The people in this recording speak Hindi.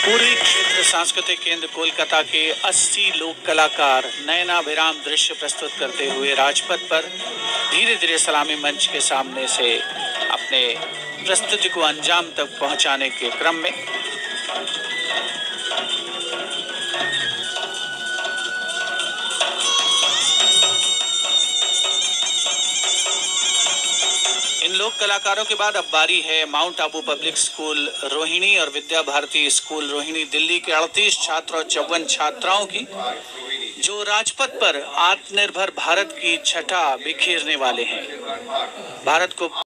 पूर्वी क्षेत्र सांस्कृतिक केंद्र कोलकाता के 80 लोक कलाकार नयनाभिराम दृश्य प्रस्तुत करते हुए राजपथ पर धीरे धीरे सलामी मंच के सामने से अपने प्रस्तुति को अंजाम तक पहुंचाने के क्रम में इन लोक कलाकारों के बाद अब बारी है mount Abu public school Rohini और विद्या भारती स्कूल रोहिणी दिल्ली के 38 छात्र और 54 छात्राओं की, जो राजपथ पर आत्मनिर्भर भारत की छटा बिखेरने वाले हैं। भारत को